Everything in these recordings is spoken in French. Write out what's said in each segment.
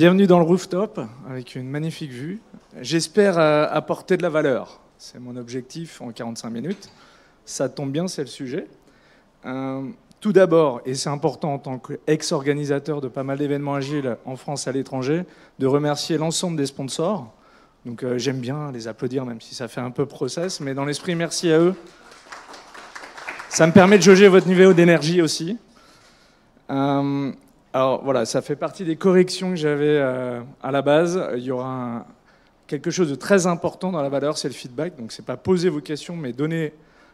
Bienvenue dans le rooftop, avec une magnifique vue. J'espère apporter de la valeur. C'est mon objectif en 45 minutes. Ça tombe bien, c'est le sujet. Tout d'abord, et c'est important en tant qu'ex-organisateur de pas mal d'événements agiles en France et à l'étranger, de remercier l'ensemble des sponsors. Donc j'aime bien les applaudir, même si ça fait un peu process, mais dans l'esprit, merci à eux. Ça me permet de jauger votre niveau d'énergie aussi. Alors voilà, ça fait partie des corrections que j'avais à la base. Il y aura quelque chose de très important dans la valeur, c'est le feedback. Donc c'est pas poser vos questions, mais donner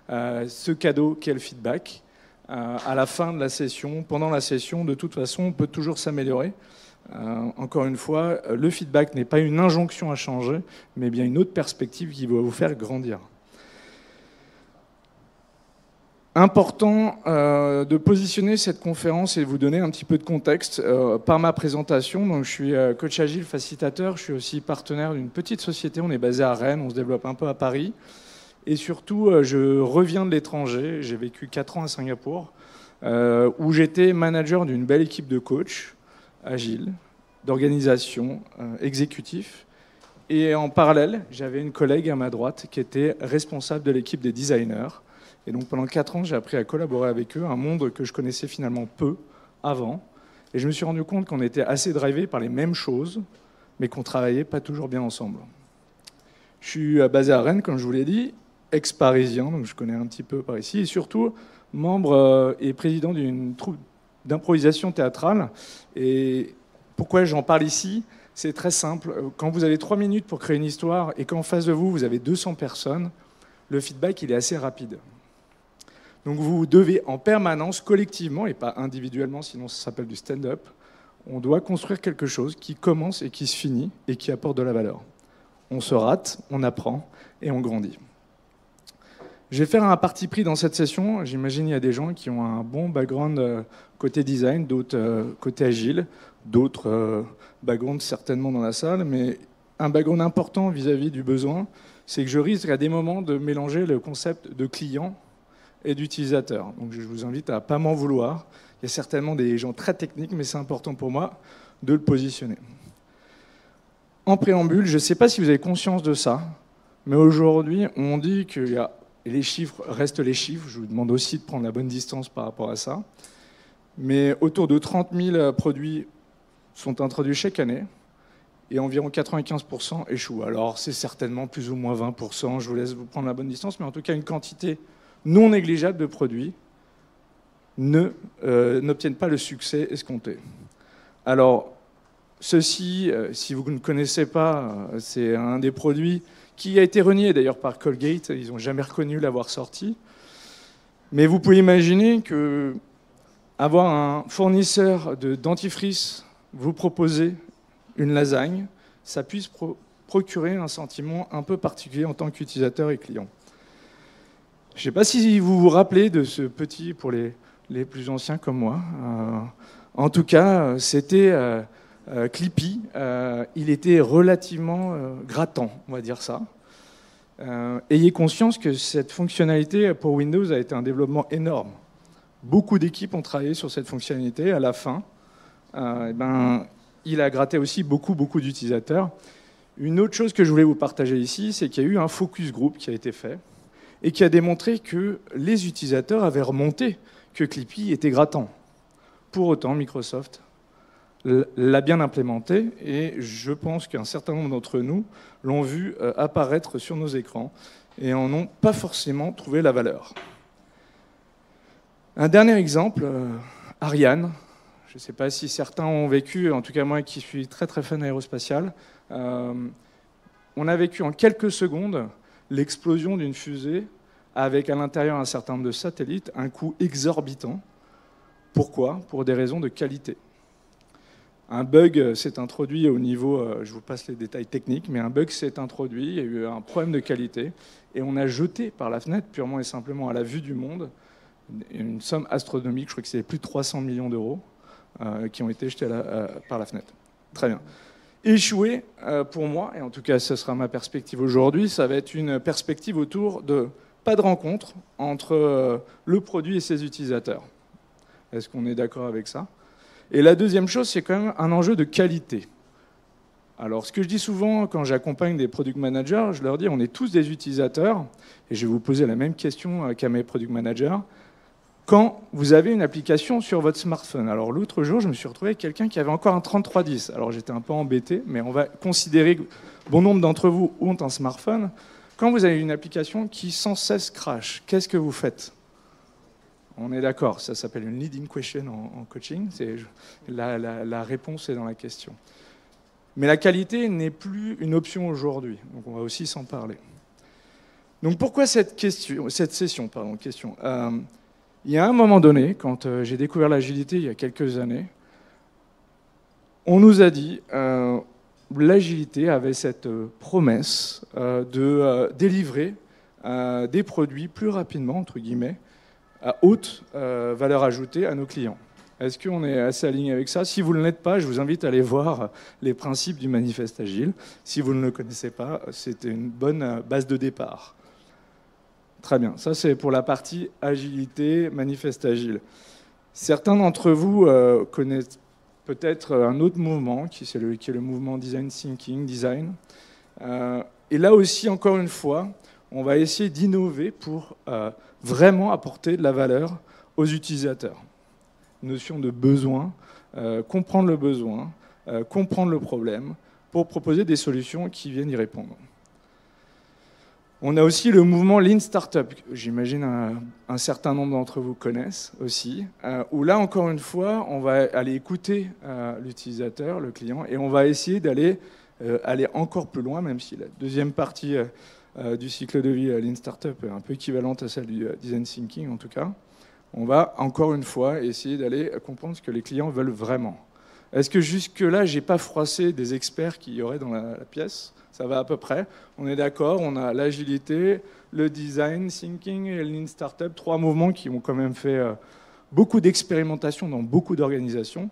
ce cadeau qu'est le feedback à la fin de la session, pendant la session. De toute façon, on peut toujours s'améliorer. Encore une fois, le feedback n'est pas une injonction à changer, mais bien une autre perspective qui va vous faire grandir. Important de positionner cette conférence et de vous donner un petit peu de contexte par ma présentation. Donc, je suis coach agile, facilitateur. Je suis aussi partenaire d'une petite société. On est basé à Rennes, on se développe un peu à Paris. Et surtout, je reviens de l'étranger. J'ai vécu 4 ans à Singapour, où j'étais manager d'une belle équipe de coachs agile, d'organisation, exécutif. Et en parallèle, j'avais une collègue à ma droite qui était responsable de l'équipe des designers. Et donc pendant 4 ans, j'ai appris à collaborer avec eux, un monde que je connaissais finalement peu avant. Et je me suis rendu compte qu'on était assez drivés par les mêmes choses, mais qu'on travaillait pas toujours bien ensemble. Je suis basé à Rennes, comme je vous l'ai dit, ex-parisien, donc je connais un petit peu par ici, et surtout membre et président d'une troupe d'improvisation théâtrale. Et pourquoi j'en parle ici ? C'est très simple. Quand vous avez 3 minutes pour créer une histoire et qu'en face de vous, vous avez 200 personnes, le feedback, il est assez rapide. Donc vous devez en permanence, collectivement, et pas individuellement, sinon ça s'appelle du stand-up, on doit construire quelque chose qui commence et qui se finit et qui apporte de la valeur. On se rate, on apprend et on grandit. Je vais faire un parti pris dans cette session. J'imagine qu'il y a des gens qui ont un bon background côté design, d'autres côté agile, d'autres backgrounds certainement dans la salle, mais un background important vis-à-vis du besoin, c'est que je risque à des moments de mélanger le concept de client et d'utilisateur. Donc je vous invite à ne pas m'en vouloir. Il y a certainement des gens très techniques, mais c'est important pour moi de le positionner. En préambule, je ne sais pas si vous avez conscience de ça, mais aujourd'hui, on dit que les chiffres restent les chiffres. Je vous demande aussi de prendre la bonne distance par rapport à ça. Mais autour de 30 000 produits sont introduits chaque année et environ 95% échouent. Alors c'est certainement plus ou moins 20%, je vous laisse vous prendre la bonne distance, mais en tout cas une quantité non négligeable de produits n'obtiennent pas le succès escompté. Alors, ceci, si vous ne connaissez pas, c'est un des produits qui a été renié d'ailleurs par Colgate, ils n'ont jamais reconnu l'avoir sorti. Mais vous pouvez imaginer que avoir un fournisseur de dentifrice vous proposer une lasagne, ça puisse procurer un sentiment un peu particulier en tant qu'utilisateur et client. Je ne sais pas si vous vous rappelez de ce petit, pour les plus anciens comme moi. En tout cas, c'était Clippy. Il était relativement grattant, on va dire ça. Ayez conscience que cette fonctionnalité pour Windows a été un développement énorme. Beaucoup d'équipes ont travaillé sur cette fonctionnalité. À la fin, il a gratté aussi beaucoup d'utilisateurs. Une autre chose que je voulais vous partager ici, c'est qu'il y a eu un focus group qui a été fait et qui a démontré que les utilisateurs avaient remonté que Clippy était grattant. Pour autant, Microsoft l'a bien implémenté et je pense qu'un certain nombre d'entre nous l'ont vu apparaître sur nos écrans et en ont pas forcément trouvé la valeur. Un dernier exemple, Ariane. Je ne sais pas si certains ont vécu, en tout cas moi qui suis très fan aérospatial, on a vécu en quelques secondes l'explosion d'une fusée avec à l'intérieur un certain nombre de satellites, un coût exorbitant. Pourquoi ? Pour des raisons de qualité. Un bug s'est introduit au niveau, je vous passe les détails techniques, mais un bug s'est introduit, il y a eu un problème de qualité, et on a jeté par la fenêtre, purement et simplement à la vue du monde, une somme astronomique, je crois que c'est plus de 300 millions d'euros, qui ont été jetés par la fenêtre. Très bien. Échouer, pour moi, et en tout cas ce sera ma perspective aujourd'hui, ça va être une perspective autour de pas de rencontre entre le produit et ses utilisateurs. Est-ce qu'on est d'accord avec ça ? Et la deuxième chose, c'est quand même un enjeu de qualité. Alors, ce que je dis souvent quand j'accompagne des product managers, je leur dis, on est tous des utilisateurs, et je vais vous poser la même question qu'à mes product managers. Quand vous avez une application sur votre smartphone, alors l'autre jour, je me suis retrouvé avec quelqu'un qui avait encore un 3310. Alors, j'étais un peu embêté, mais on va considérer que bon nombre d'entre vous ont un smartphone. Quand vous avez une application qui sans cesse crash, qu'est-ce que vous faites? On est d'accord, ça s'appelle une leading question en coaching. La réponse est dans la question. Mais la qualité n'est plus une option aujourd'hui, donc on va aussi s'en parler. Donc pourquoi cette session il y a un moment donné, quand j'ai découvert l'agilité il y a quelques années, on nous a dit l'agilité avait cette promesse de délivrer des produits plus rapidement, entre guillemets, à haute valeur ajoutée à nos clients. Est-ce qu'on est assez aligné avec ça? Si vous ne l'êtes pas, je vous invite à aller voir les principes du manifeste agile. Si vous ne le connaissez pas, c'était une bonne base de départ. Très bien, ça c'est pour la partie agilité, manifeste agile. Certains d'entre vous connaissent peut-être un autre mouvement, qui est le mouvement Design Thinking, Design. Et là aussi, encore une fois, on va essayer d'innover pour vraiment apporter de la valeur aux utilisateurs. Notion de besoin, comprendre le besoin, comprendre le problème, pour proposer des solutions qui viennent y répondre. On a aussi le mouvement Lean Startup, que j'imagine un certain nombre d'entre vous connaissent aussi, où là, encore une fois, on va aller écouter l'utilisateur, le client, et on va essayer d'aller encore plus loin, même si la deuxième partie du cycle de vie Lean Startup est un peu équivalente à celle du Design Thinking, en tout cas. On va, encore une fois, essayer d'aller comprendre ce que les clients veulent vraiment. Est-ce que jusque-là, je n'ai pas froissé des experts qu'il y aurait dans la pièce? Ça va à peu près. On est d'accord, on a l'agilité, le design thinking et le lean startup, 3 mouvements qui ont quand même fait beaucoup d'expérimentation dans beaucoup d'organisations.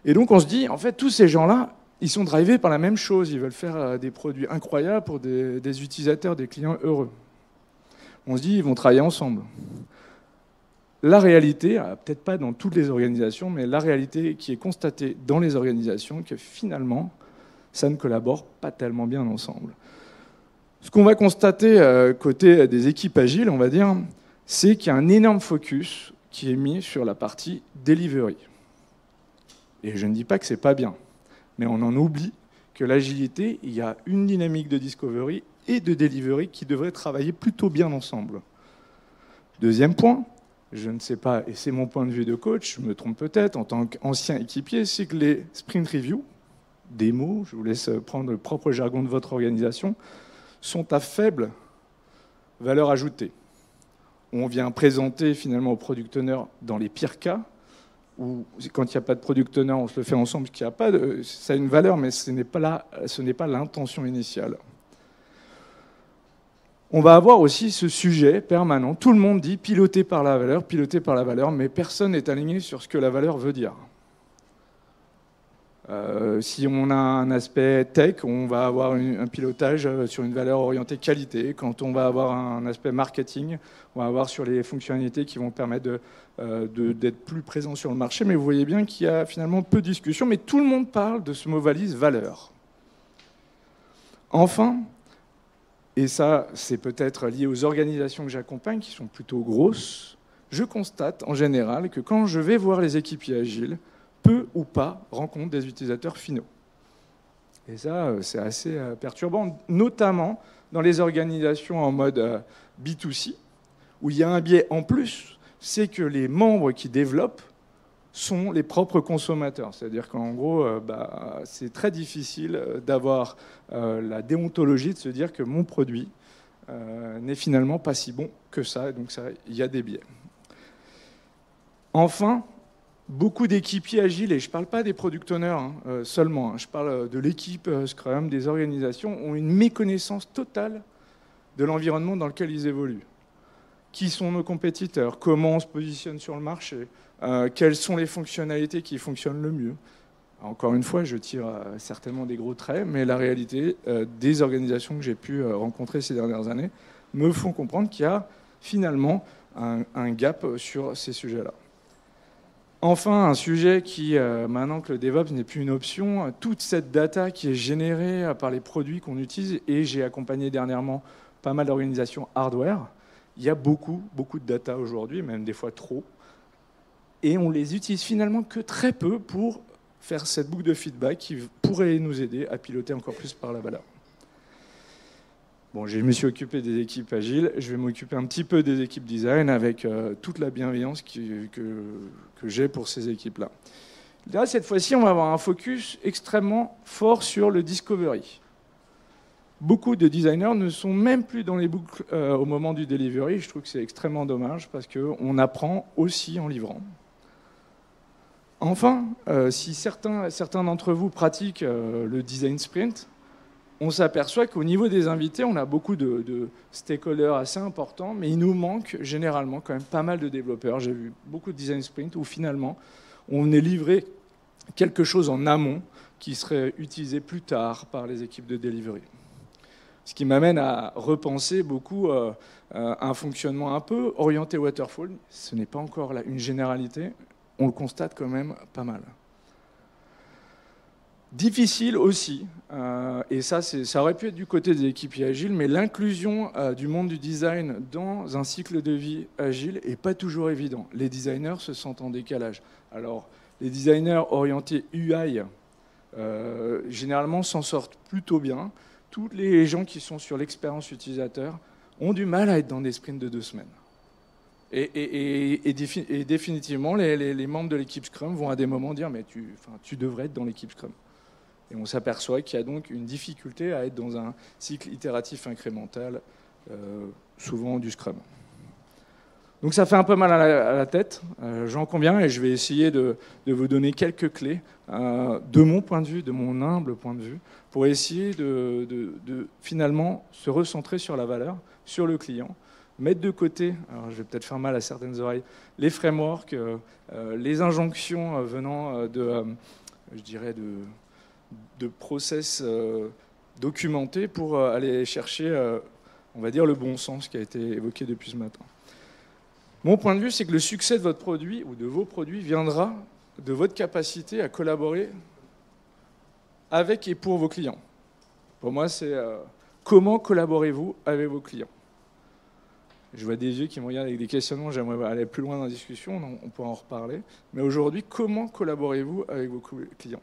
Et donc on se dit, en fait, tous ces gens-là, ils sont drivés par la même chose. Ils veulent faire des produits incroyables pour des utilisateurs, des clients heureux. On se dit, ils vont travailler ensemble. La réalité, peut-être pas dans toutes les organisations, mais la réalité qui est constatée dans les organisations, que finalement, ça ne collabore pas tellement bien ensemble. Ce qu'on va constater côté des équipes agiles, on va dire, c'est qu'il y a un énorme focus qui est mis sur la partie delivery. Et je ne dis pas que c'est pas bien, mais on en oublie que l'agilité, il y a une dynamique de discovery et de delivery qui devraient travailler plutôt bien ensemble. Deuxième point, je ne sais pas, et c'est mon point de vue de coach, je me trompe peut-être, en tant qu'ancien équipier, c'est que les sprint reviews, démos, je vous laisse prendre le propre jargon de votre organisation, sont à faible valeur ajoutée. On vient présenter finalement au product owner dans les pires cas, ou quand il n'y a pas de product owner, on se le fait ensemble, qu'il n'y a pas de, ça a une valeur, mais ce n'est pas l'intention initiale. On va avoir aussi ce sujet permanent. Tout le monde dit piloté par la valeur, mais personne n'est aligné sur ce que la valeur veut dire. Si on a un aspect tech, on va avoir un pilotage sur une valeur orientée qualité. Quand on va avoir un aspect marketing, on va avoir sur les fonctionnalités qui vont permettre d'être plus présent sur le marché. Mais vous voyez bien qu'il y a finalement peu de discussion, mais tout le monde parle de ce mot valise valeur. Enfin, et ça, c'est peut-être lié aux organisations que j'accompagne, qui sont plutôt grosses, je constate en général que quand je vais voir les équipiers agiles, peu ou pas rencontrent des utilisateurs finaux. Et ça, c'est assez perturbant, notamment dans les organisations en mode B2C, où il y a un biais en plus, c'est que les membres qui développent sont les propres consommateurs. C'est-à-dire qu'en gros, c'est très difficile d'avoir la déontologie de se dire que mon produit n'est finalement pas si bon que ça. Et donc, il y a des biais. Enfin, beaucoup d'équipiers agiles, et je ne parle pas des product owners seulement, je parle de l'équipe Scrum, des organisations, ont une méconnaissance totale de l'environnement dans lequel ils évoluent. Qui sont nos compétiteurs? Comment on se positionne sur le marché? Quelles sont les fonctionnalités qui fonctionnent le mieux? Encore une fois, je tire certainement des gros traits, mais la réalité des organisations que j'ai pu rencontrer ces dernières années me font comprendre qu'il y a finalement un gap sur ces sujets-là. Enfin, un sujet qui, maintenant que le DevOps n'est plus une option, toute cette data qui est générée par les produits qu'on utilise, et j'ai accompagné dernièrement pas mal d'organisations hardware, il y a beaucoup de data aujourd'hui, même des fois trop, et on les utilise finalement que très peu pour faire cette boucle de feedback qui pourrait nous aider à piloter encore plus par la valeur. Bon, je me suis occupé des équipes agiles, je vais m'occuper un petit peu des équipes design avec toute la bienveillance que j'ai pour ces équipes-là. Là, cette fois-ci, on va avoir un focus extrêmement fort sur le discovery. Beaucoup de designers ne sont même plus dans les boucles au moment du delivery. Je trouve que c'est extrêmement dommage parce qu'on apprend aussi en livrant. Enfin, si certains d'entre vous pratiquent le design sprint, on s'aperçoit qu'au niveau des invités, on a beaucoup de stakeholders assez importants, mais il nous manque généralement quand même pas mal de développeurs. J'ai vu beaucoup de design sprint où finalement, on est livré quelque chose en amont qui serait utilisé plus tard par les équipes de delivery. Ce qui m'amène à repenser beaucoup un fonctionnement un peu orienté waterfall. Ce n'est pas encore là une généralité, on le constate quand même pas mal. Difficile aussi, et ça aurait pu être du côté des équipes agiles, mais l'inclusion du monde du design dans un cycle de vie agile n'est pas toujours évident. Les designers se sentent en décalage. Alors, les designers orientés UI, généralement, s'en sortent plutôt bien. Tous les gens qui sont sur l'expérience utilisateur ont du mal à être dans des sprints de 2 semaines. Et définitivement, les membres de l'équipe Scrum vont à des moments dire « mais tu devrais être dans l'équipe Scrum ». Et on s'aperçoit qu'il y a donc une difficulté à être dans un cycle itératif incrémental, souvent du Scrum. Donc ça fait un peu mal à la tête, j'en conviens, et je vais essayer de vous donner quelques clés de mon point de vue, de mon humble point de vue, pour essayer de finalement se recentrer sur la valeur, sur le client, mettre de côté, alors je vais peut-être faire mal à certaines oreilles, les frameworks, les injonctions venant je dirais, de process documentés pour aller chercher, on va dire, le bon sens qui a été évoqué depuis ce matin. Mon point de vue, c'est que le succès de votre produit ou de vos produits viendra de votre capacité à collaborer avec et pour vos clients. Pour moi, c'est comment collaborez-vous avec vos clients? Je vois des yeux qui me regardent avec des questionnements, j'aimerais aller plus loin dans la discussion, on pourra en reparler. Mais aujourd'hui, comment collaborez-vous avec vos clients?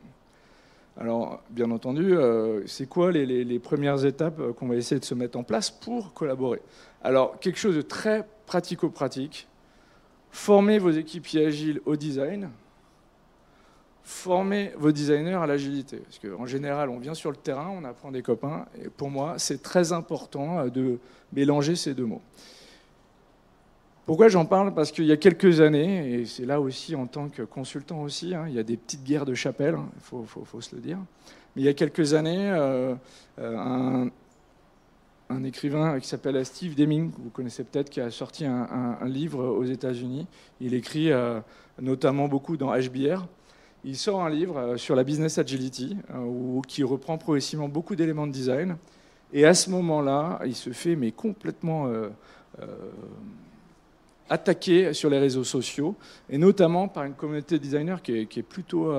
Alors, bien entendu, c'est quoi les premières étapes qu'on va essayer de se mettre en place pour collaborer? Alors, quelque chose de très pratico-pratique. Formez vos équipiers agiles au design. Formez vos designers à l'agilité. Parce qu'en général, on vient sur le terrain, on apprend des copains. Et pour moi, c'est très important de mélanger ces deux mots. Pourquoi j'en parle? Parce qu'il y a quelques années, et c'est là aussi en tant que consultant aussi, il y a des petites guerres de chapelle, il faut se le dire. Mais il y a quelques années, un écrivain qui s'appelle Steve Deming, que vous connaissez peut-être, qui a sorti un livre aux États-Unis. Il écrit notamment beaucoup dans HBR. Il sort un livre sur la business agility, qui reprend progressivement beaucoup d'éléments de design. Et à ce moment-là, il se fait mais complètement attaqué sur les réseaux sociaux, et notamment par une communauté de designers qui est plutôt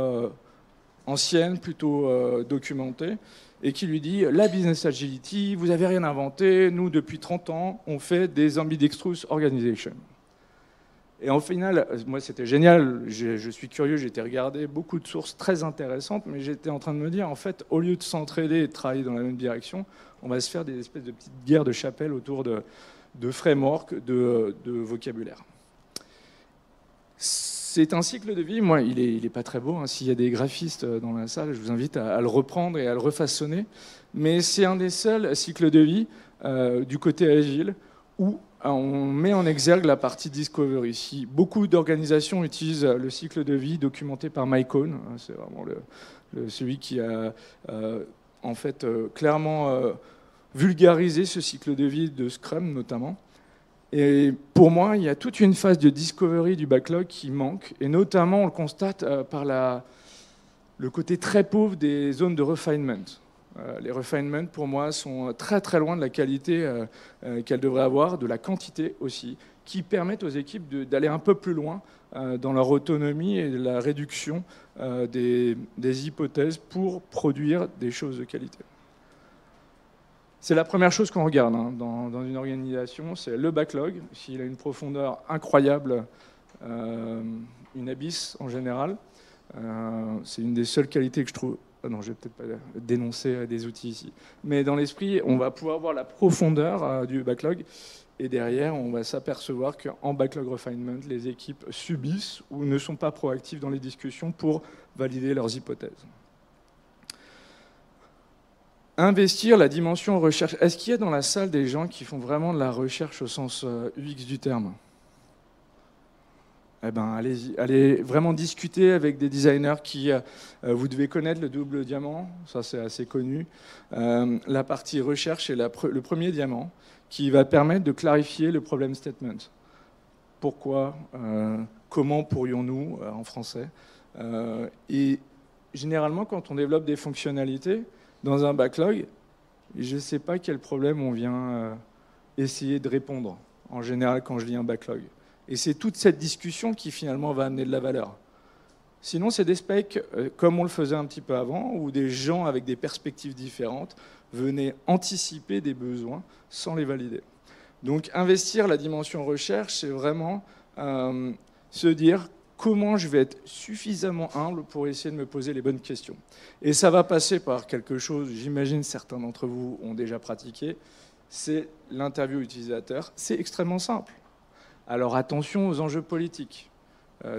ancienne, plutôt documentée, et qui lui dit « La business agility, vous n'avez rien inventé, nous, depuis 30 ans, on fait des ambidextrous organization ». Et au final, moi, c'était génial, je suis curieux, j'ai été regarder beaucoup de sources très intéressantes, mais j'étais en train de me dire, en fait, au lieu de s'entraider et de travailler dans la même direction, on va se faire des espèces de petites guerres de chapelle autour de framework, de vocabulaire. C'est un cycle de vie, moi, il est pas très beau, S'il y a des graphistes dans la salle, je vous invite à le reprendre et à le refaçonner, mais c'est un des seuls cycles de vie du côté agile où on met en exergue la partie discovery. Si beaucoup d'organisations utilisent le cycle de vie documenté par Mike Cohn, c'est vraiment celui qui a en fait clairement vulgariser ce cycle de vie de Scrum notamment. Et pour moi, il y a toute une phase de discovery du backlog qui manque, et notamment on le constate par le côté très pauvre des zones de refinement. Les refinements, pour moi, sont très très loin de la qualité qu'elles devraient avoir, de la quantité aussi. qui permettent aux équipes d'aller un peu plus loin dans leur autonomie et la réduction des hypothèses pour produire des choses de qualité. C'est la première chose qu'on regarde dans une organisation, c'est le backlog. S'il a une profondeur incroyable, une abysse en général, c'est une des seules qualités que je trouve. Ah non, je vais peut-être pas dénoncer des outils ici. Mais dans l'esprit, on va pouvoir voir la profondeur du backlog. Et derrière, on va s'apercevoir qu'en backlog refinement, les équipes subissent ou ne sont pas proactives dans les discussions pour valider leurs hypothèses. Investir la dimension recherche. Est-ce qu'il y a dans la salle des gens qui font vraiment de la recherche au sens UX du terme ? Eh ben, allez-y, allez vraiment discuter avec des designers qui, vous devez connaître le double diamant, ça c'est assez connu. La partie recherche est le premier diamant qui va permettre de clarifier le problem statement. Pourquoi, comment pourrions-nous en français. Et généralement, quand on développe des fonctionnalités dans un backlog, je ne sais pas quel problème on vient essayer de répondre, en général quand je lis un backlog. Et c'est toute cette discussion qui finalement va amener de la valeur. Sinon, c'est des specs comme on le faisait un petit peu avant, où des gens avec des perspectives différentes venaient anticiper des besoins sans les valider. Donc investir la dimension recherche, c'est vraiment se dire comment je vais être suffisamment humble pour essayer de me poser les bonnes questions. Et ça va passer par quelque chose, j'imagine certains d'entre vous ont déjà pratiqué, c'est l'interview utilisateur. C'est extrêmement simple. Alors attention aux enjeux politiques.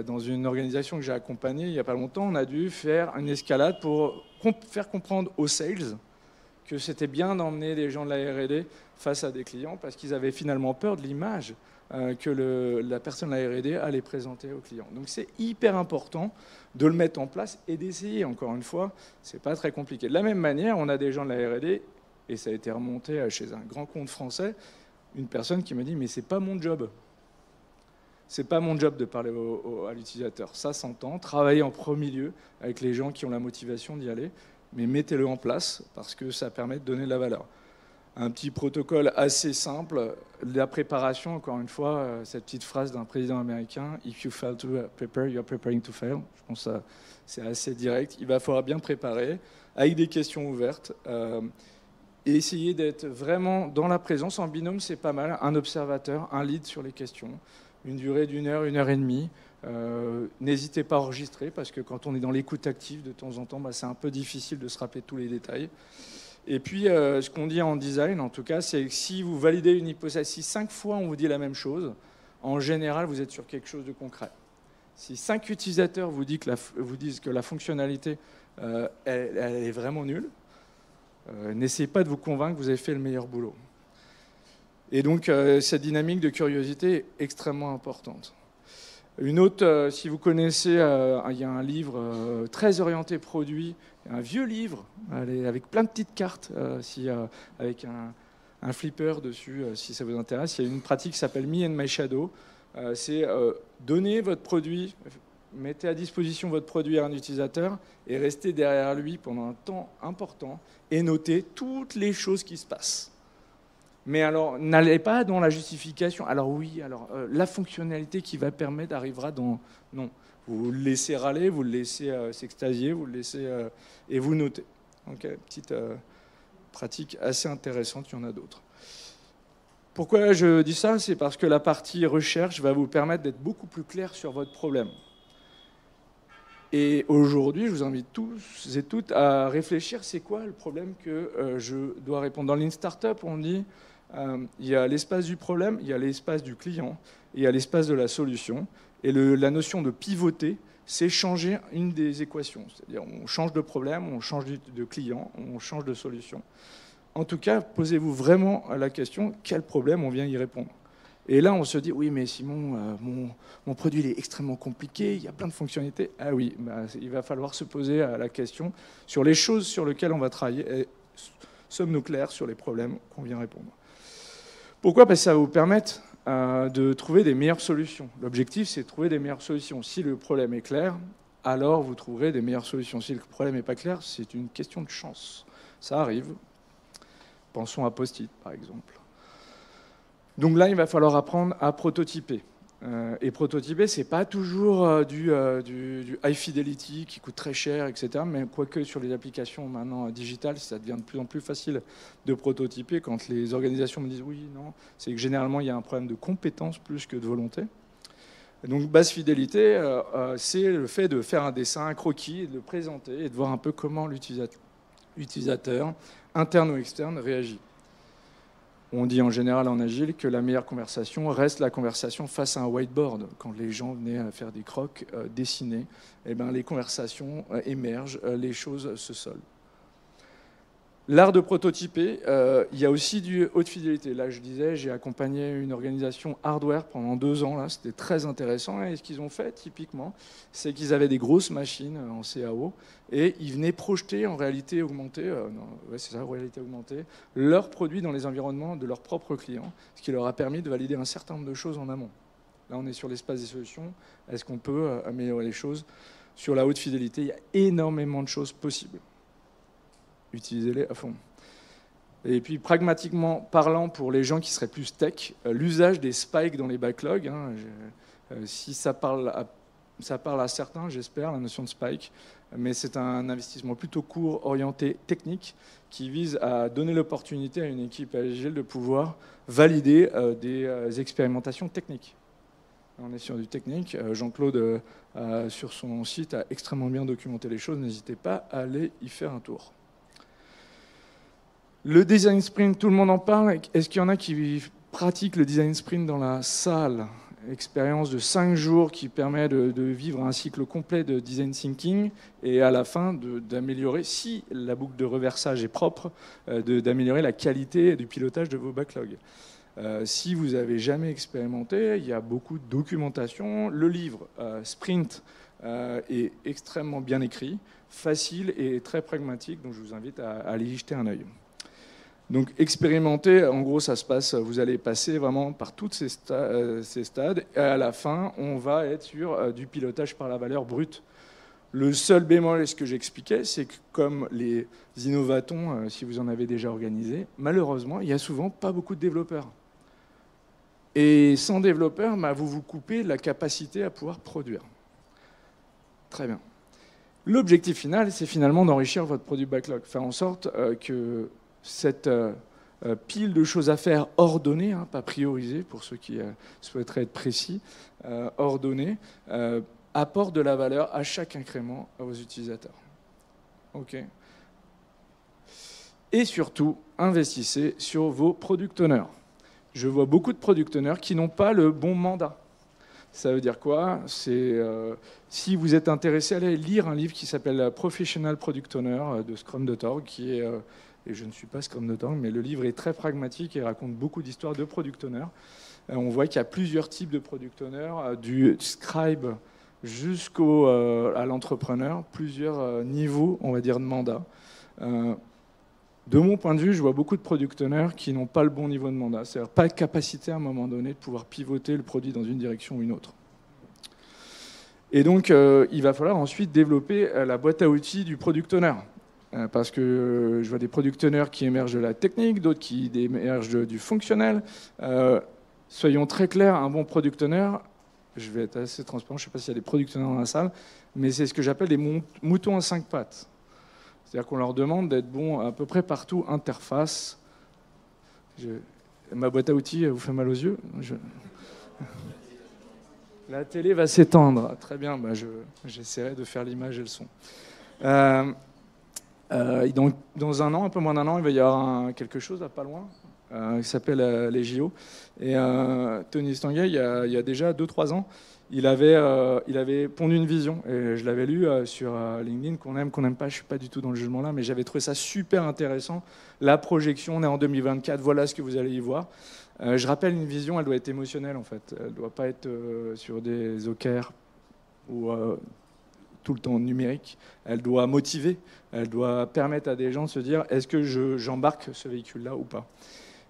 Dans une organisation que j'ai accompagnée il n'y a pas longtemps, on a dû faire une escalade pour faire comprendre aux sales que c'était bien d'emmener des gens de la R&D face à des clients parce qu'ils avaient finalement peur de l'image que la personne de la R&D allait présenter aux clients. Donc c'est hyper important de le mettre en place et d'essayer, encore une fois, c'est pas très compliqué. De la même manière, on a des gens de la R&D, et ça a été remonté chez un grand compte français, une personne qui me dit « mais c'est pas mon job ». C'est pas mon job de parler à l'utilisateur. Ça s'entend. Travaillez en premier lieu avec les gens qui ont la motivation d'y aller, mais mettez-le en place parce que ça permet de donner de la valeur. Un petit protocole assez simple, la préparation, encore une fois, cette petite phrase d'un président américain, « If you fail to prepare, you are preparing to fail ». Je pense que c'est assez direct. Il va falloir bien préparer, avec des questions ouvertes, et essayer d'être vraiment dans la présence. En binôme, c'est pas mal. Un observateur, un lead sur les questions. Une durée d'1 heure, 1 heure et demie. N'hésitez pas à enregistrer parce que quand on est dans l'écoute active, de temps en temps, c'est un peu difficile de se rappeler tous les détails. Et puis, ce qu'on dit en design, en tout cas, c'est que si vous validez une hypothèse, si 5 fois on vous dit la même chose, en général, vous êtes sur quelque chose de concret. Si 5 utilisateurs vous disent que la fonctionnalité elle est vraiment nulle, n'essayez pas de vous convaincre que vous avez fait le meilleur boulot. Et donc, cette dynamique de curiosité est extrêmement importante. Une autre, si vous connaissez, il y a un livre très orienté produit, un vieux livre, avec plein de petites cartes, avec un flipper dessus, si ça vous intéresse. Il y a une pratique qui s'appelle Me and My Shadow. C'est donner votre produit, mettez à disposition votre produit à un utilisateur et restez derrière lui pendant un temps important et notez toutes les choses qui se passent. Mais alors, n'allez pas dans la justification. Alors oui, la fonctionnalité qui va permettre arrivera dans... Non, vous le laissez râler, vous le laissez s'extasier, vous le laissez... et vous notez. Donc, petite pratique assez intéressante, il y en a d'autres. Pourquoi je dis ça? C'est parce que la partie recherche va vous permettre d'être beaucoup plus clair sur votre problème. Et aujourd'hui, je vous invite tous et toutes à réfléchir, c'est quoi le problème que je dois répondre. Dans Lean Startup, on dit... il y a l'espace du problème, il y a l'espace du client et il y a l'espace de la solution. Et la notion de pivoter, c'est changer une des équations. C'est-à-dire on change de problème, on change de client, on change de solution. En tout cas, posez-vous vraiment la question, quel problème on vient y répondre? Et là, on se dit, oui, mais Simon, mon produit il est extrêmement compliqué, il y a plein de fonctionnalités. Ah oui, il va falloir se poser la question sur les choses sur lesquelles on va travailler. Et sommes-nous clairs sur les problèmes qu'on vient répondre? Pourquoi? Parce que ça va vous permettre de trouver des meilleures solutions. L'objectif, c'est de trouver des meilleures solutions. Si le problème est clair, alors vous trouverez des meilleures solutions. Si le problème n'est pas clair, c'est une question de chance. Ça arrive. Pensons à Post-it, par exemple. Donc là, il va falloir apprendre à prototyper. Et prototyper, c'est pas toujours du high fidelity qui coûte très cher, etc. Mais quoique sur les applications maintenant digitales, ça devient de plus en plus facile de prototyper. Quand les organisations me disent oui, non, c'est que généralement il y a un problème de compétence plus que de volonté. Donc basse fidélité, c'est le fait de faire un dessin, un croquis, et de le présenter et de voir un peu comment l'utilisateur, interne ou externe, réagit. On dit en général en agile que la meilleure conversation reste la conversation face à un whiteboard. Quand les gens venaient à faire des crocs dessinés, eh ben, les conversations émergent, les choses se soldent. L'art de prototyper, il y a aussi du haute fidélité. Là, je disais, j'ai accompagné une organisation hardware pendant 2 ans. Là, c'était très intéressant. Et ce qu'ils ont fait, typiquement, c'est qu'ils avaient des grosses machines en CAO et ils venaient projeter en réalité augmentée, réalité augmentée, leurs produits dans les environnements de leurs propres clients, ce qui leur a permis de valider un certain nombre de choses en amont. Là, on est sur l'espace des solutions. Est-ce qu'on peut améliorer les choses? Sur la haute fidélité, il y a énormément de choses possibles. Utilisez-les à fond. Et puis, pragmatiquement parlant, pour les gens qui seraient plus tech, l'usage des spikes dans les backlogs, si ça parle à certains, j'espère, la notion de spike, mais c'est un investissement plutôt court, orienté technique, qui vise à donner l'opportunité à une équipe agile de pouvoir valider des expérimentations techniques. On est sur du technique. Jean-Claude, sur son site, a extrêmement bien documenté les choses. N'hésitez pas à aller y faire un tour. Le design sprint, tout le monde en parle. Est-ce qu'il y en a qui pratiquent le design sprint dans la salle? Expérience de 5 jours qui permet de vivre un cycle complet de design thinking et à la fin d'améliorer, si la boucle de reversage est propre, d'améliorer la qualité du pilotage de vos backlogs. Si vous n'avez jamais expérimenté, il y a beaucoup de documentation. Le livre Sprint est extrêmement bien écrit, facile et très pragmatique, donc je vous invite à aller y jeter un œil. Donc expérimenter, en gros ça se passe, vous allez passer vraiment par tous ces stades et à la fin on va être sur du pilotage par la valeur brute. Le seul bémol, et ce que j'expliquais, c'est que comme les innovatons, si vous en avez déjà organisé, malheureusement il n'y a souvent pas beaucoup de développeurs. Et sans développeurs, vous vous coupez la capacité à pouvoir produire. Très bien. L'objectif final, c'est finalement d'enrichir votre produit backlog, faire en sorte que cette pile de choses à faire ordonnée, pas priorisée pour ceux qui souhaiteraient être précis, ordonnée, apporte de la valeur à chaque incrément à vos utilisateurs. OK. Et surtout, investissez sur vos product owners. Je vois beaucoup de product owners qui n'ont pas le bon mandat. Ça veut dire quoi? C'est si vous êtes intéressé, allez lire un livre qui s'appelle Professional Product Owner de Scrum.org, qui est et je ne suis pas Scrum.org, mais le livre est très pragmatique et raconte beaucoup d'histoires de product owners. On voit qu'il y a plusieurs types de product owners, du scribe jusqu'à l'entrepreneur, plusieurs niveaux, on va dire, de mandat. De mon point de vue, je vois beaucoup de product owners qui n'ont pas le bon niveau de mandat, c'est-à-dire pas de capacité à un moment donné de pouvoir pivoter le produit dans une direction ou une autre. Et donc, il va falloir ensuite développer la boîte à outils du product owner. Parce que je vois des product owners qui émergent de la technique, d'autres qui émergent du fonctionnel. Soyons très clairs, un bon product owner, je vais être assez transparent, je ne sais pas s'il y a des product owners dans la salle, mais c'est ce que j'appelle des moutons à 5 pattes. C'est-à-dire qu'on leur demande d'être bons à peu près partout, interface. Ma boîte à outils vous fait mal aux yeux? La télé va s'étendre. Très bien, j'essaierai de faire l'image et le son. Donc, dans un an, un peu moins d'un an, il va y avoir quelque chose là, pas loin, qui s'appelle les JO. Et Tony Stanguet, il y a déjà 2-3 ans, il avait pondu une vision. Et je l'avais lu sur LinkedIn, qu'on aime pas, je ne suis pas du tout dans le jugement là, mais j'avais trouvé ça super intéressant. La projection, on est en 2024, voilà ce que vous allez y voir. Je rappelle, une vision, elle doit être émotionnelle en fait. Elle ne doit pas être sur des OKR ou tout le temps numérique. Elle doit motiver, elle doit permettre à des gens de se dire est-ce que j'embarque ce véhicule-là ou pas.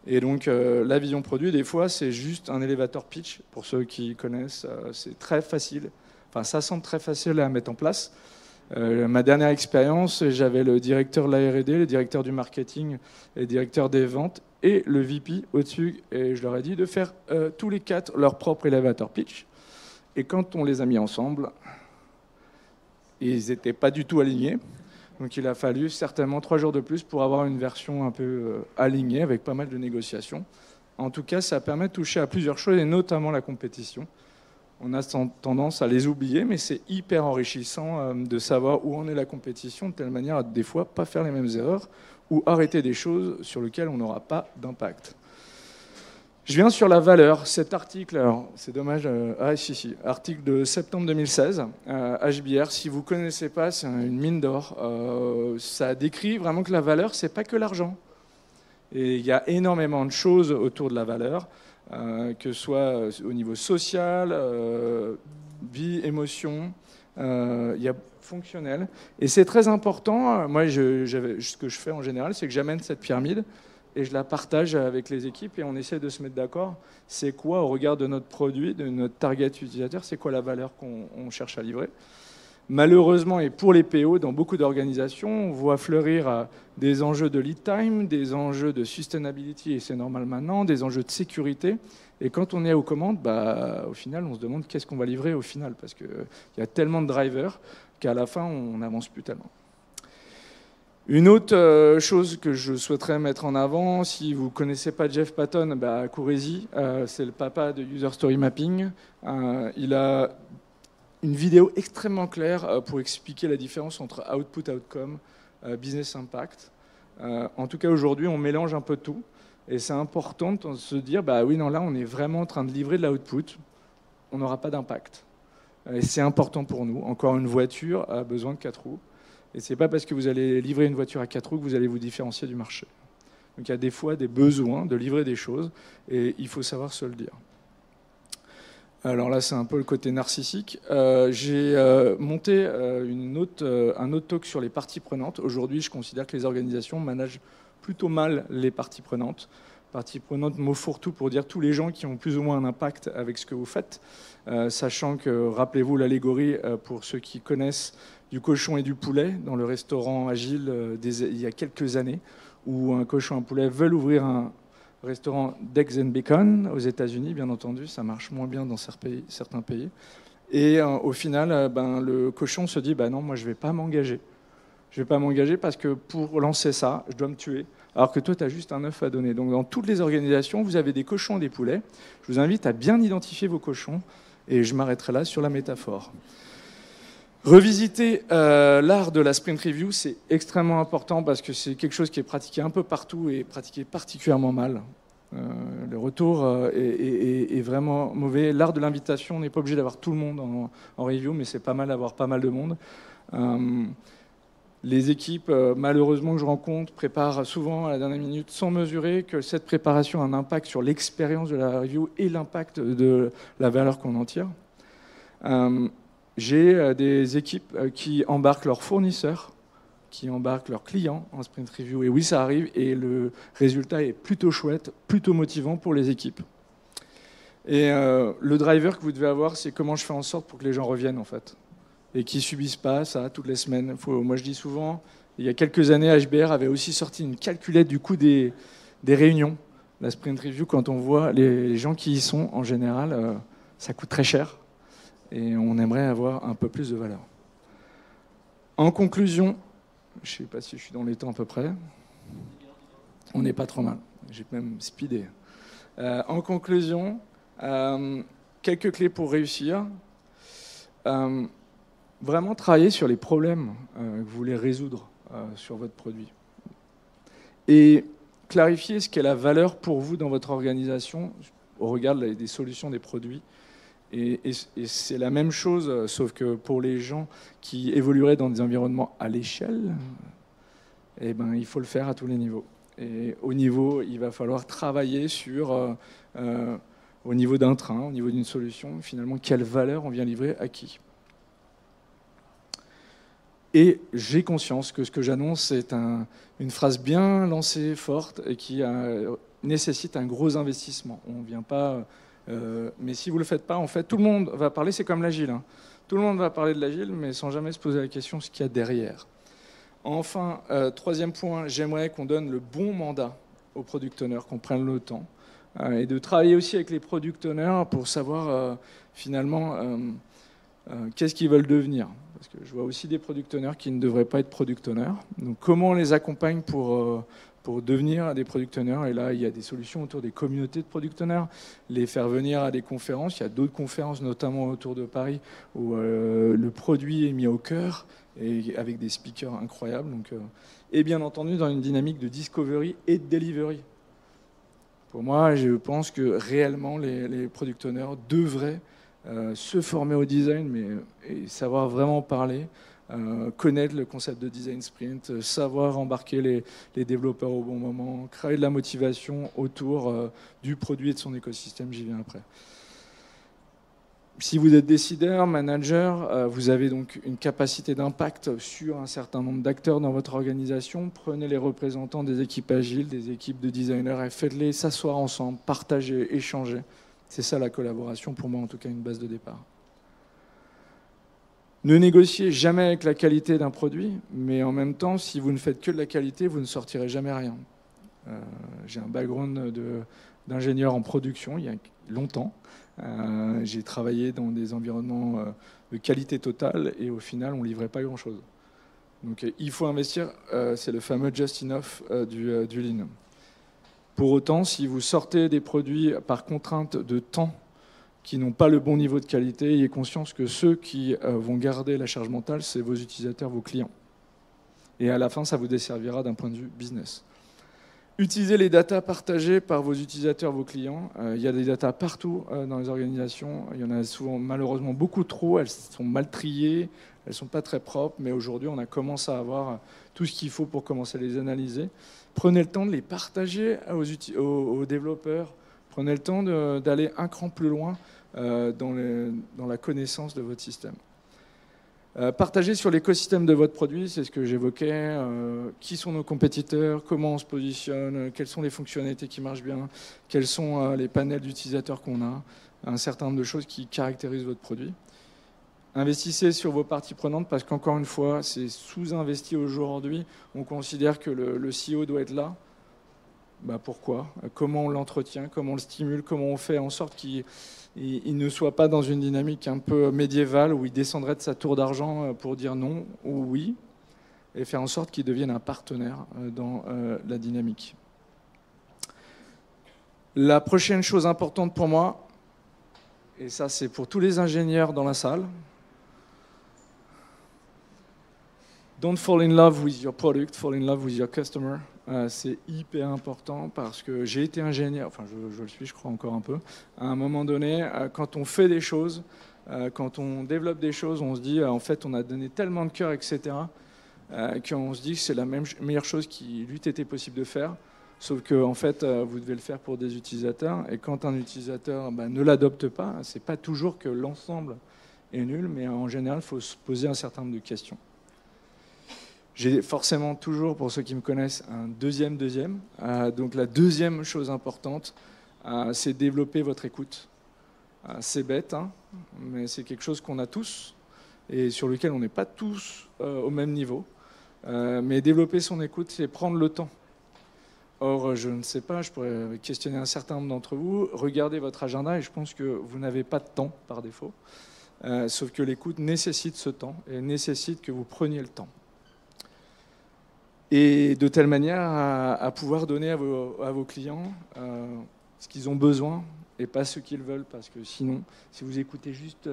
Et donc la vision produit, des fois, c'est juste un elevator pitch. Pour ceux qui connaissent, c'est très facile. Enfin, ça semble très facile à mettre en place. Ma dernière expérience, j'avais le directeur de la R&D, le directeur du marketing et le directeur des ventes. et le VP au-dessus, et je leur ai dit de faire tous les 4 leur propre elevator pitch. Et quand on les a mis ensemble, ils n'étaient pas du tout alignés. Donc il a fallu certainement 3 jours de plus pour avoir une version un peu alignée, avec pas mal de négociations. En tout cas, ça permet de toucher à plusieurs choses, et notamment la compétition. On a tendance à les oublier, mais c'est hyper enrichissant de savoir où en est la compétition, de telle manière à des fois pas faire les mêmes erreurs ou arrêter des choses sur lesquelles on n'aura pas d'impact. Je viens sur la valeur. Cet article, alors c'est dommage, article de septembre 2016, HBR, si vous ne connaissez pas, c'est une mine d'or. Ça décrit vraiment que la valeur, c'est pas que l'argent. Et il y a énormément de choses autour de la valeur, que ce soit au niveau social, vie, émotion, il y a fonctionnel. Et c'est très important. Moi, ce que je fais en général, c'est que j'amène cette pyramide et je la partage avec les équipes et on essaie de se mettre d'accord. C'est quoi, au regard de notre produit, de notre target utilisateur, c'est quoi la valeur qu'on cherche à livrer. Malheureusement, et pour les PO, dans beaucoup d'organisations, on voit fleurir des enjeux de lead time, des enjeux de sustainability, et c'est normal maintenant, des enjeux de sécurité. Et quand on est aux commandes, au final, on se demande qu'est-ce qu'on va livrer au final, parce qu'il y a tellement de drivers qu'à la fin, on n'avance plus tellement. Une autre chose que je souhaiterais mettre en avant, si vous ne connaissez pas Jeff Patton, courez-y, c'est le papa de User Story Mapping. Il a une vidéo extrêmement claire pour expliquer la différence entre output, outcome, business impact. En tout cas, aujourd'hui, on mélange un peu tout. Et c'est important de se dire, oui, non, là, on est vraiment en train de livrer de l'output. On n'aura pas d'impact. Et c'est important pour nous. Encore une voiture a besoin de 4 roues. Et ce n'est pas parce que vous allez livrer une voiture à 4 roues que vous allez vous différencier du marché. Donc il y a des fois des besoins de livrer des choses et il faut savoir se le dire. Alors là, c'est un peu le côté narcissique. J'ai monté un autre talk sur les parties prenantes. Aujourd'hui, je considère que les organisations managent plutôt mal les parties prenantes. Parties prenantes, mot fourre-tout pour dire tous les gens qui ont plus ou moins un impact avec ce que vous faites. Sachant que, rappelez-vous l'allégorie, pour ceux qui connaissent, du cochon et du poulet dans le restaurant Agile il y a quelques années, où un cochon et un poulet veulent ouvrir un restaurant d'Eggs and Bacon aux États-Unis, bien entendu, ça marche moins bien dans certains pays. Et au final, le cochon se dit non, moi je ne vais pas m'engager. Je ne vais pas m'engager parce que pour lancer ça, je dois me tuer. Alors que toi, tu as juste un œuf à donner. Donc dans toutes les organisations, vous avez des cochons et des poulets. Je vous invite à bien identifier vos cochons et je m'arrêterai là sur la métaphore. Revisiter l'art de la sprint review, c'est extrêmement important parce que c'est quelque chose qui est pratiqué un peu partout et pratiqué particulièrement mal. Le retour est vraiment mauvais. L'art de l'invitation, on n'est pas obligé d'avoir tout le monde en review, mais c'est pas mal d'avoir pas mal de monde. Les équipes, malheureusement, que je rencontre, préparent souvent à la dernière minute sans mesurer que cette préparation a un impact sur l'expérience de la review et l'impact de la valeur qu'on en tire. J'ai des équipes qui embarquent leurs fournisseurs, qui embarquent leurs clients en sprint review. Et oui, ça arrive et le résultat est plutôt chouette, plutôt motivant pour les équipes. Et le driver que vous devez avoir, c'est comment je fais en sorte pour que les gens reviennent en fait. Et qu'ils ne subissent pas ça toutes les semaines. Moi je dis souvent, il y a quelques années, HBR avait aussi sorti une calculette du coût des réunions. La sprint review, quand on voit les gens qui y sont, en général, ça coûte très cher. Et on aimerait avoir un peu plus de valeur. En conclusion, je ne sais pas si je suis dans les temps à peu près. On n'est pas trop mal. J'ai même speedé. En conclusion, quelques clés pour réussir. Vraiment travailler sur les problèmes que vous voulez résoudre sur votre produit. Et clarifier ce qu'est la valeur pour vous dans votre organisation au regard des solutions des produits. Et c'est la même chose, sauf que pour les gens qui évolueraient dans des environnements à l'échelle, il faut le faire à tous les niveaux. Et au niveau, il va falloir travailler sur, au niveau d'un train, au niveau d'une solution, finalement, quelle valeur on vient livrer à qui. Et j'ai conscience que ce que j'annonce, c'est une phrase bien lancée, forte, et qui nécessite un gros investissement. On ne vient pas... mais si vous ne le faites pas, en fait, tout le monde va parler, c'est comme l'agile. Hein. Tout le monde va parler de l'agile, mais sans jamais se poser la question ce qu'il y a derrière. Enfin, troisième point, j'aimerais qu'on donne le bon mandat aux product owners, qu'on prenne le temps. Et de travailler aussi avec les product owners pour savoir finalement qu'est-ce qu'ils veulent devenir. Parce que je vois aussi des product owners qui ne devraient pas être product owners. Donc comment on les accompagne pour devenir des product owners? Et là, il y a des solutions autour des communautés de product owners, les faire venir à des conférences. Il y a d'autres conférences, notamment autour de Paris, où le produit est mis au cœur, et avec des speakers incroyables. Donc, et bien entendu, dans une dynamique de discovery et de delivery. Pour moi, je pense que réellement, les product owners devraient se former au design, et savoir vraiment parler, connaître le concept de design sprint, savoir embarquer les développeurs au bon moment, créer de la motivation autour du produit et de son écosystème, j'y viens après. Si vous êtes décideur, manager, vous avez donc une capacité d'impact sur un certain nombre d'acteurs dans votre organisation. Prenez les représentants des équipes agiles, des équipes de designers et faites-les s'asseoir ensemble, partager, échanger. C'est ça la collaboration, pour moi en tout cas, une base de départ. Ne négociez jamais avec la qualité d'un produit, mais en même temps, si vous ne faites que de la qualité, vous ne sortirez jamais rien. J'ai un background d'ingénieur en production il y a longtemps. J'ai travaillé dans des environnements de qualité totale et au final, on ne livrait pas grand-chose. Donc il faut investir, c'est le fameux just enough du Lean. Pour autant, si vous sortez des produits par contrainte de temps qui n'ont pas le bon niveau de qualité, ayez conscience que ceux qui vont garder la charge mentale, c'est vos utilisateurs, vos clients. Et à la fin, ça vous desservira d'un point de vue business. Utilisez les datas partagées par vos utilisateurs, vos clients. Il y a des datas partout dans les organisations. Il y en a souvent, malheureusement, beaucoup trop. Elles sont mal triées, elles ne sont pas très propres. Mais aujourd'hui, on a commencé à avoir tout ce qu'il faut pour commencer à les analyser. Prenez le temps de les partager aux développeurs. Prenez le temps d'aller un cran plus loin dans la connaissance de votre système. Partagez sur l'écosystème de votre produit, c'est ce que j'évoquais. Qui sont nos compétiteurs, comment on se positionne, quelles sont les fonctionnalités qui marchent bien, quels sont les panels d'utilisateurs qu'on a, un certain nombre de choses qui caractérisent votre produit. Investissez sur vos parties prenantes parce qu'encore une fois, c'est sous-investi aujourd'hui. On considère que le CEO doit être là. Bah pourquoi? Comment on l'entretient? Comment on le stimule? Comment on fait en sorte qu'il ne soit pas dans une dynamique un peu médiévale où il descendrait de sa tour d'argent pour dire non ou oui, et faire en sorte qu'il devienne un partenaire dans la dynamique. La prochaine chose importante pour moi, et ça c'est pour tous les ingénieurs dans la salle, don't fall in love with your product, fall in love with your customer. C'est hyper important parce que j'ai été ingénieur, enfin je le suis, je crois encore un peu. À un moment donné, quand on fait des choses, quand on développe des choses, on se dit en fait on a donné tellement de cœur, etc., qu'on se dit que c'est la meilleure chose qui lui était possible de faire. Sauf que en fait, vous devez le faire pour des utilisateurs. Et quand un utilisateur ne l'adopte pas, c'est pas toujours que l'ensemble est nul, mais en général, il faut se poser un certain nombre de questions. J'ai forcément toujours, pour ceux qui me connaissent, un deuxième. Donc la deuxième chose importante, c'est développer votre écoute. C'est bête, hein, mais c'est quelque chose qu'on a tous et sur lequel on n'est pas tous au même niveau. Mais développer son écoute, c'est prendre le temps. Or, je ne sais pas, je pourrais questionner un certain nombre d'entre vous. Regardez votre agenda et je pense que vous n'avez pas de temps par défaut. Sauf que l'écoute nécessite ce temps et nécessite que vous preniez le temps. Et de telle manière à pouvoir donner à vos clients ce qu'ils ont besoin et pas ce qu'ils veulent. Parce que sinon, si vous écoutez juste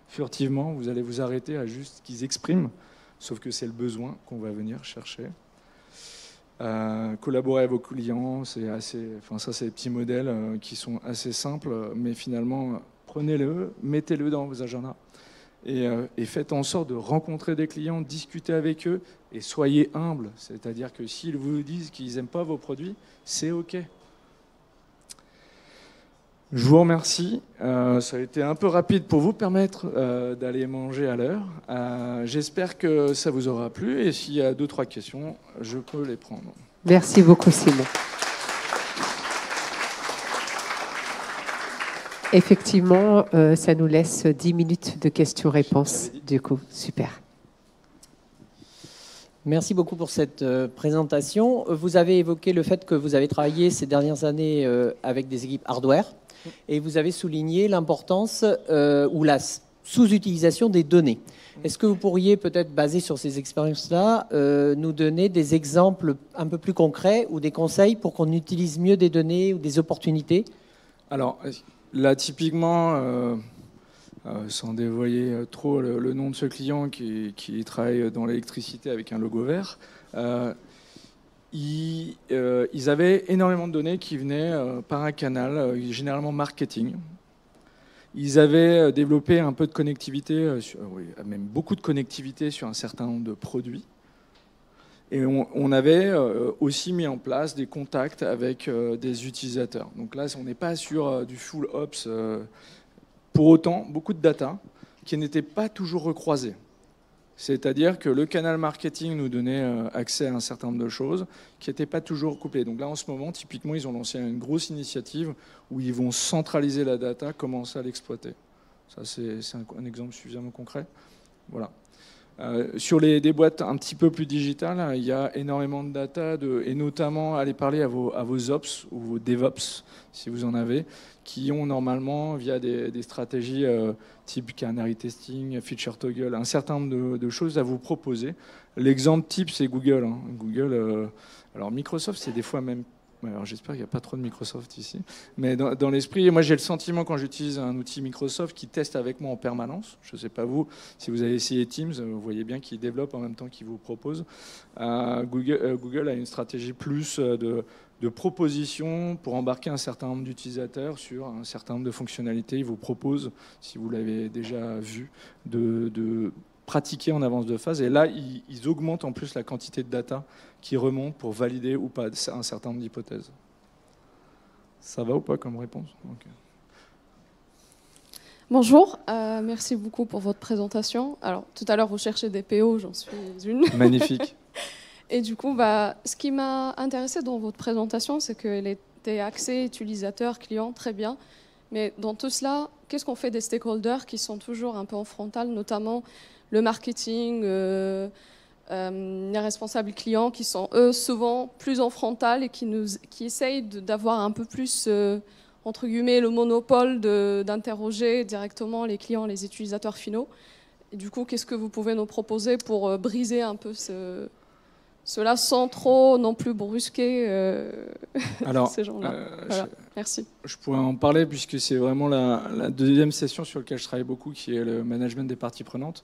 furtivement, vous allez vous arrêter à juste ce qu'ils expriment. Sauf que c'est le besoin qu'on va venir chercher. Collaborer avec vos clients, c'est des petits modèles qui sont assez simples, mais finalement, prenez-le, mettez-le dans vos agendas. Et faites en sorte de rencontrer des clients, discuter avec eux et soyez humbles. C'est-à-dire que s'ils vous disent qu'ils n'aiment pas vos produits, c'est OK. Je vous remercie. Ça a été un peu rapide pour vous permettre d'aller manger à l'heure. J'espère que ça vous aura plu et s'il y a 2-3 questions, je peux les prendre. Merci beaucoup, Simon. Effectivement, ça nous laisse 10 minutes de questions-réponses. Du coup, super. Merci beaucoup pour cette présentation. Vous avez évoqué le fait que vous avez travaillé ces dernières années avec des équipes hardware et vous avez souligné l'importance ou la sous-utilisation des données. Est-ce que vous pourriez peut-être, basé sur ces expériences-là, nous donner des exemples un peu plus concrets ou des conseils pour qu'on utilise mieux des données ou des opportunités? Alors là, typiquement, sans dévoiler trop le nom de ce client qui travaille dans l'électricité avec un logo vert, ils avaient énormément de données qui venaient par un canal, généralement marketing. Ils avaient développé un peu de connectivité, oui, même beaucoup de connectivité sur un certain nombre de produits. Et on avait aussi mis en place des contacts avec des utilisateurs. Donc là, on n'est pas sur du full ops. Pour autant, beaucoup de data qui n'étaient pas toujours recroisées. C'est-à-dire que le canal marketing nous donnait accès à un certain nombre de choses qui n'étaient pas toujours couplées. Donc là, en ce moment, typiquement, ils ont lancé une grosse initiative où ils vont centraliser la data, commencer à l'exploiter. Ça, c'est un exemple suffisamment concret. Voilà. Sur des boîtes un petit peu plus digitales, il y a énormément de data, et notamment aller parler à vos ops ou vos DevOps, si vous en avez, qui ont normalement, via des stratégies type canary testing, feature toggle, un certain nombre de choses à vous proposer. L'exemple type, c'est Google. Google, alors Microsoft, c'est des fois même... Alors j'espère qu'il n'y a pas trop de Microsoft ici. Mais dans l'esprit, moi j'ai le sentiment quand j'utilise un outil Microsoft qui teste avec moi en permanence. Je ne sais pas vous, si vous avez essayé Teams, vous voyez bien qu'il développe en même temps qu'il vous propose. Google a une stratégie plus de proposition pour embarquer un certain nombre d'utilisateurs sur un certain nombre de fonctionnalités. Il vous propose, si vous l'avez déjà vu, de pratiquer en avance de phase. Et là, ils augmentent en plus la quantité de data qui remonte pour valider ou pas un certain nombre d'hypothèses. Ça va ou pas comme réponse? Okay. Bonjour, merci beaucoup pour votre présentation. Alors, tout à l'heure, vous cherchez des PO, j'en suis une. Magnifique. Et du coup, ce qui m'a intéressé dans votre présentation, c'est qu'elle était axée utilisateur, client, très bien. Mais dans tout cela, qu'est-ce qu'on fait des stakeholders qui sont toujours un peu en frontal, notamment le marketing, les responsables clients qui sont, eux, souvent plus en frontal et qui essayent d'avoir un peu plus, entre guillemets, le monopole d'interroger directement les clients, les utilisateurs finaux. Et du coup, qu'est-ce que vous pouvez nous proposer pour briser un peu cela sans trop non plus brusquer ces gens-là? Voilà. Merci. Je pourrais en parler puisque c'est vraiment la deuxième session sur laquelle je travaille beaucoup, qui est le management des parties prenantes.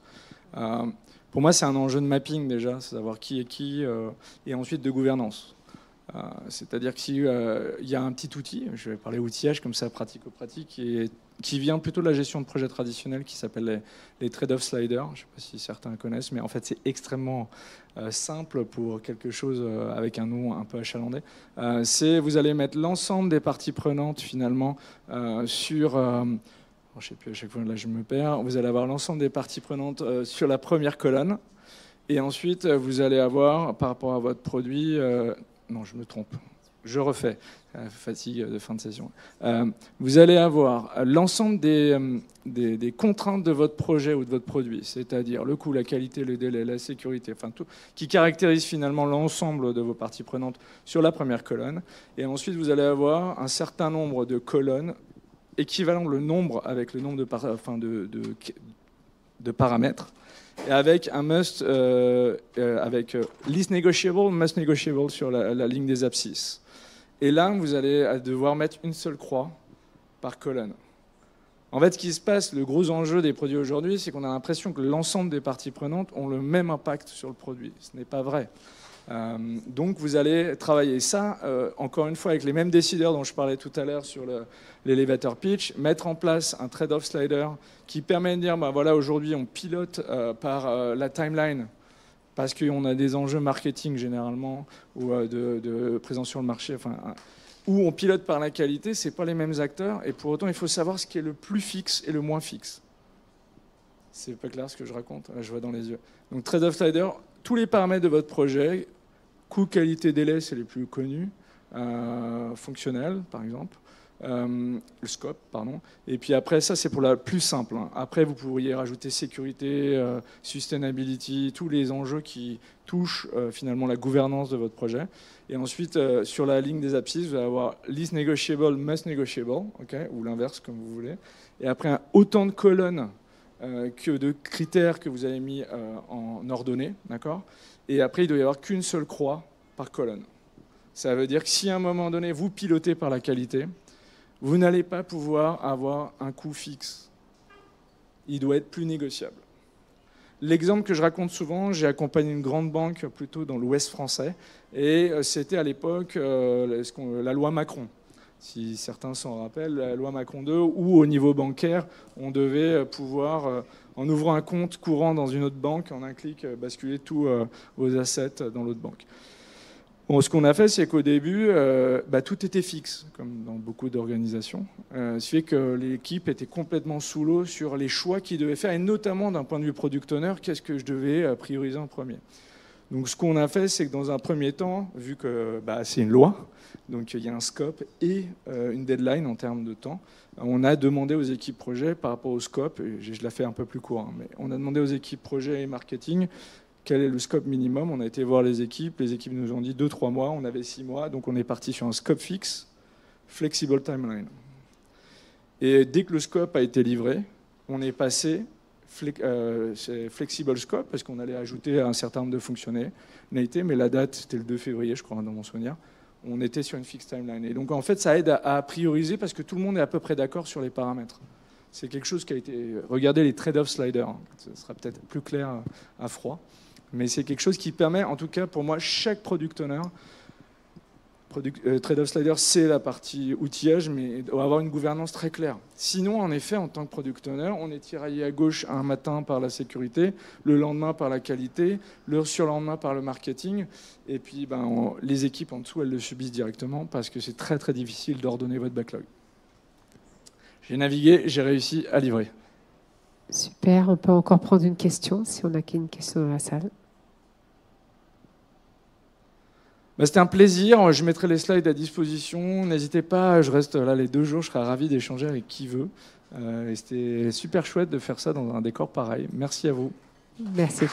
Pour moi, c'est un enjeu de mapping déjà, c'est savoir qui est qui, et ensuite de gouvernance. C'est-à-dire que s'il y a un petit outil, je vais parler outillage comme ça, pratico-pratique, qui vient plutôt de la gestion de projets traditionnels, qui s'appelle les trade-off sliders. Je ne sais pas si certains connaissent, mais en fait, c'est extrêmement simple pour quelque chose avec un nom un peu achalandé. Vous allez mettre l'ensemble des parties prenantes, finalement, sur... je ne sais plus, à chaque fois, là, je me perds. Vous allez avoir l'ensemble des parties prenantes sur la première colonne. Et ensuite, vous allez avoir, par rapport à votre produit... non, je me trompe. Je refais. Fatigue de fin de session. Vous allez avoir l'ensemble des contraintes de votre projet ou de votre produit, c'est-à-dire le coût, la qualité, le délai, la sécurité, enfin tout, qui caractérise finalement l'ensemble de vos parties prenantes sur la première colonne. Et ensuite, vous allez avoir un certain nombre de colonnes équivalent le nombre avec le nombre de paramètres, et avec un must, avec least negotiable, must negotiable sur la ligne des abscisses. Et là, vous allez devoir mettre une seule croix par colonne. En fait, ce qui se passe, le gros enjeu des produits aujourd'hui, c'est qu'on a l'impression que l'ensemble des parties prenantes ont le même impact sur le produit. Ce n'est pas vrai. Donc vous allez travailler ça, encore une fois, avec les mêmes décideurs dont je parlais tout à l'heure sur l'elevator pitch, mettre en place un trade-off slider qui permet de dire, voilà, aujourd'hui on pilote par la timeline, parce qu'on a des enjeux marketing généralement, ou de présence sur le marché, où on pilote par la qualité, ce n'est pas les mêmes acteurs, et pour autant il faut savoir ce qui est le plus fixe et le moins fixe. C'est pas clair ce que je raconte? Là, je vois dans les yeux. Donc trade-off slider, tous les paramètres de votre projet, coût, qualité, délai, c'est les plus connus, fonctionnels par exemple, le scope, pardon. Et puis après, ça, c'est pour la plus simple. Hein. Après, vous pourriez rajouter sécurité, sustainability, tous les enjeux qui touchent finalement la gouvernance de votre projet. Et ensuite, sur la ligne des abscisses, vous allez avoir least negotiable, must negotiable, okay, ou l'inverse, comme vous voulez. Et après, autant de colonnes que de critères que vous avez mis en ordonnée, d'accord. Et après, il doit y avoir qu'une seule croix par colonne. Ça veut dire que si à un moment donné, vous pilotez par la qualité, vous n'allez pas pouvoir avoir un coût fixe. Il doit être plus négociable. L'exemple que je raconte souvent, j'ai accompagné une grande banque plutôt dans l'Ouest français, et c'était à l'époque la loi Macron. Si certains s'en rappellent, la loi Macron 2, où au niveau bancaire, on devait pouvoir, en ouvrant un compte courant dans une autre banque, en un clic, basculer tous vos assets dans l'autre banque. Bon, ce qu'on a fait, c'est qu'au début, tout était fixe, comme dans beaucoup d'organisations. Ce qui fait que l'équipe était complètement sous l'eau sur les choix qu'ils devaient faire, et notamment d'un point de vue product owner, qu'est-ce que je devais prioriser en premier. Donc ce qu'on a fait, c'est que dans un premier temps, vu que c'est une loi, donc il y a un scope et une deadline en termes de temps, on a demandé aux équipes projet par rapport au scope, et je la fais un peu plus court, hein, mais on a demandé aux équipes projet et marketing quel est le scope minimum. On a été voir les équipes nous ont dit 2-3 mois, on avait 6 mois, donc on est parti sur un scope fixe, flexible timeline. Et dès que le scope a été livré, on est passé flexible scope, parce qu'on allait ajouter un certain nombre de fonctionnalités, mais la date, c'était le 2 février, je crois, dans mon souvenir. On était sur une fixed timeline. Et donc, en fait, ça aide à prioriser, parce que tout le monde est à peu près d'accord sur les paramètres. C'est quelque chose qui a été... Regardez les trade-off sliders, hein. Ce sera peut-être plus clair à froid. Mais c'est quelque chose qui permet, en tout cas pour moi, chaque product owner, trade-off slider, c'est la partie outillage, mais doit avoir une gouvernance très claire. Sinon, en effet, en tant que product owner, on est tiraillé à gauche un matin par la sécurité, le lendemain par la qualité, le surlendemain par le marketing, et puis les équipes en dessous, elles le subissent directement parce que c'est très très difficile d'ordonner votre backlog. J'ai navigué, j'ai réussi à livrer. Super, on peut encore prendre une question, si on n'a qu'une question dans la salle. C'était un plaisir, je mettrai les slides à disposition, n'hésitez pas, je reste là les 2 jours, je serai ravi d'échanger avec qui veut. Et c'était super chouette de faire ça dans un décor pareil. Merci à vous. Merci.